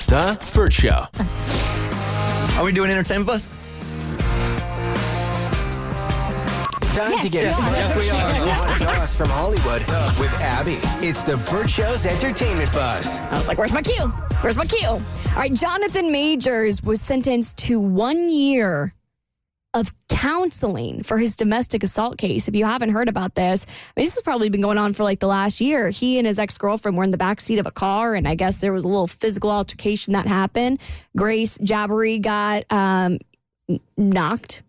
The Bert Show. Are we doing Entertainment Bus? Time to get we are. Joss from Hollywood with Abby. It's the Bert Show's Entertainment Bus. I was like, where's my cue? Where's my cue? All right, Jonathan Majors was sentenced to 1 year of counseling for his domestic assault case. If you haven't heard about this, this has probably been going on for like the last year. He and his ex-girlfriend were in the backseat of a car, and I guess there was a little physical altercation that happened. Grace Jabbery got knocked.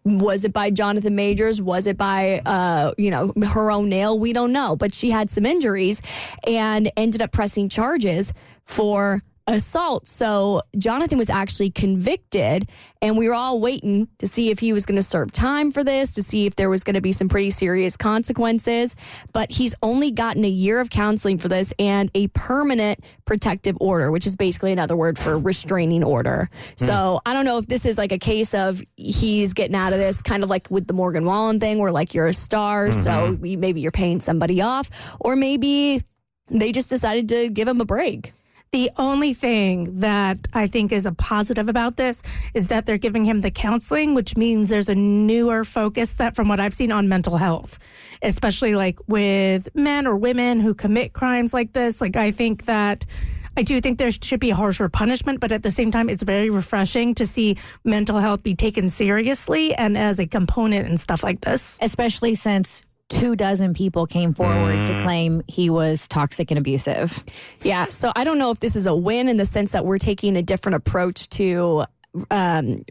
Was it by Jonathan Majors? Was it by, her own nail? We don't know. But she had some injuries and ended up pressing charges for assault. So Jonathan was actually convicted, and we were all waiting to see if he was going to serve time for this, to see if there was going to be some pretty serious consequences. But he's only gotten a year of counseling for this and a permanent protective order, which is basically another word for restraining order. So I don't know if this is like a case of he's getting out of this, kind of like with the Morgan Wallen thing, where like you're a star, so maybe you're paying somebody off, or maybe they just decided to give him a break. The only thing that I think is a positive about this is that they're giving him the counseling, which means there's a newer focus that from what I've seen on mental health, especially like with men or women who commit crimes like this. Like, I do think there should be a harsher punishment, but at the same time, it's very refreshing to see mental health be taken seriously and as a component and stuff like this. Especially since 24 people came forward to claim he was toxic and abusive. Yeah, so I don't know if this is a win in the sense that we're taking a different approach to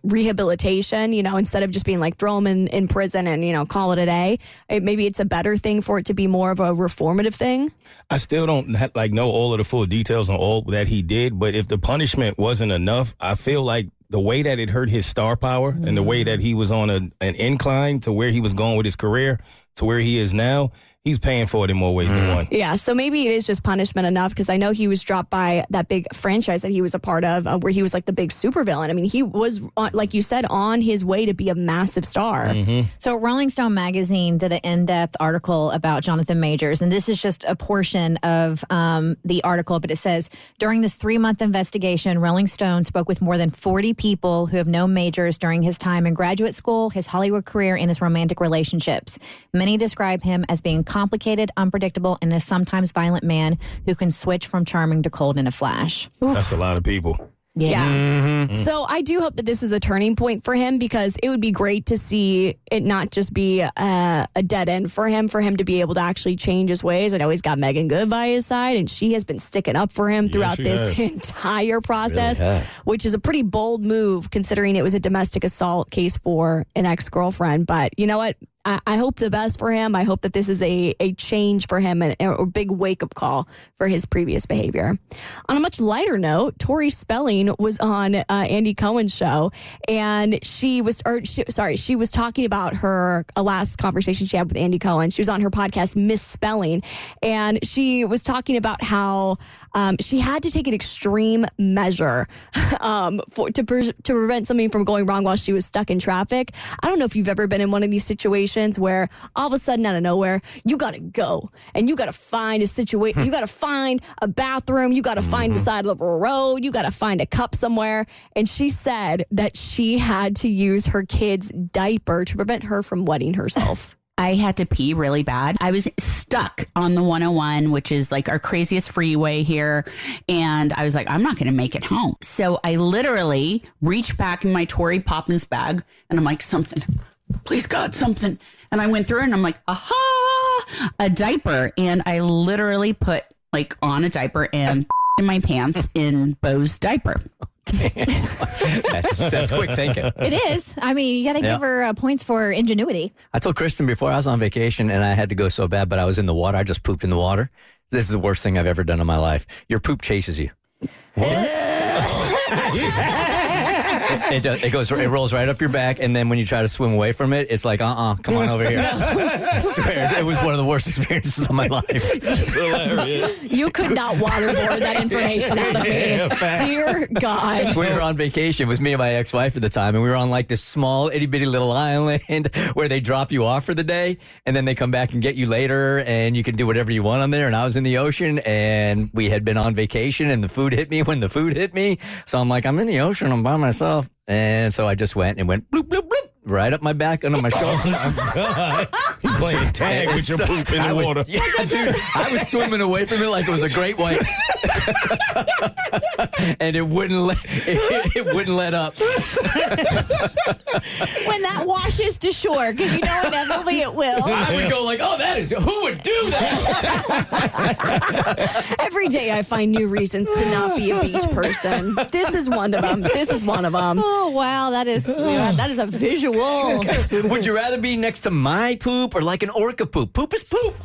rehabilitation, instead of just being like throw him in prison and, call it a day. Maybe it's a better thing for it to be more of a reformative thing. I still don't know all of the full details on all that he did, but if the punishment wasn't enough, I feel like the way that it hurt his star power and the way that he was on an incline to where he was going with his career to where he is now, he's paying for it in more ways than one. Yeah, so maybe it is just punishment enough, because I know he was dropped by that big franchise that he was a part of where he was like the big supervillain. I mean, he was, like you said, on his way to be a massive star. So Rolling Stone magazine did an in-depth article about Jonathan Majors, and this is just a portion of the article, but it says, during this 3-month investigation, Rolling Stone spoke with more than 40 people who have known Majors during his time in graduate school, his Hollywood career, and his romantic relationships. Many describe him as being complicated, unpredictable, and a sometimes violent man who can switch from charming to cold in a flash. That's a lot of people. Yeah. So I do hope that this is a turning point for him, because it would be great to see it not just be a dead end for him to be able to actually change his ways. I know he's got Megan Good by his side, and she has been sticking up for him throughout this entire process, which is a pretty bold move considering it was a domestic assault case for an ex-girlfriend. But you know what? I hope the best for him. I hope that this is a change for him and a big wake-up call for his previous behavior. On a much lighter note, Tori Spelling was on Andy Cohen's show, and she was talking about her last conversation she had with Andy Cohen. She was on her podcast, Misspelling, and she was talking about how she had to take an extreme measure to prevent something from going wrong while she was stuck in traffic. I don't know if you've ever been in one of these situations where all of a sudden out of nowhere you gotta go and you gotta find a situation, you gotta find a bathroom, you gotta find the side of a road, you gotta find a cup somewhere. And she said that she had to use her kid's diaper to prevent her from wetting herself. I had to pee really bad. I was stuck on the 101, which is like our craziest freeway here. And I was like, I'm not going to make it home. So I literally reached back in my Tory Poppins bag and I'm like, something, please God, something. And I went through it and I'm like, aha, a diaper. And I literally put like on a diaper and in my pants in Bo's diaper. That's quick thinking. It is. I mean, you got to give her points for ingenuity. I told Kristen before I was on vacation and I had to go so bad, but I was in the water. I just pooped in the water. This is the worst thing I've ever done in my life. Your poop chases you. What? It rolls right up your back, and then when you try to swim away from it, it's like, come on over here. I swear, it was one of the worst experiences of my life. It's hilarious. You could not waterboard that information out of me. Yeah, facts. Dear God. We were on vacation. It was me and my ex-wife at the time, and we were on like this small itty-bitty little island where they drop you off for the day, and then they come back and get you later, and you can do whatever you want on there. And I was in the ocean, and we had been on vacation, and the food hit me when the food hit me. So I'm like, I'm in the ocean. I'm by myself. And so I just went bloop, bloop, bloop, right up my back, under my shoulders. Oh, God. You playing tag with your poop in the water. Yeah, dude, I was swimming away from it like it was a great white. And it wouldn't let up. When that washes to shore, because you know inevitably it will. I would go like, who would do that? Every day I find new reasons to not be a beach person. This is one of them. Oh, wow. That is a visual. Would you rather be next to my poop or like an orca poop? Poop is poop.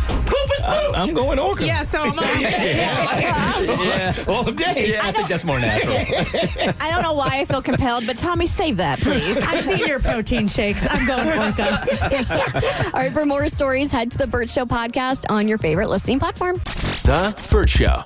Poop is poop. I'm going orca. Yeah, so am I. Yeah. All day. Yeah, I think that's more natural. I don't know why I feel compelled, but Tommy, save that, please. I've seen your protein shakes. I'm going orca. All right, for more stories, head to the Bert Show podcast on your favorite listening platform. The Bert Show.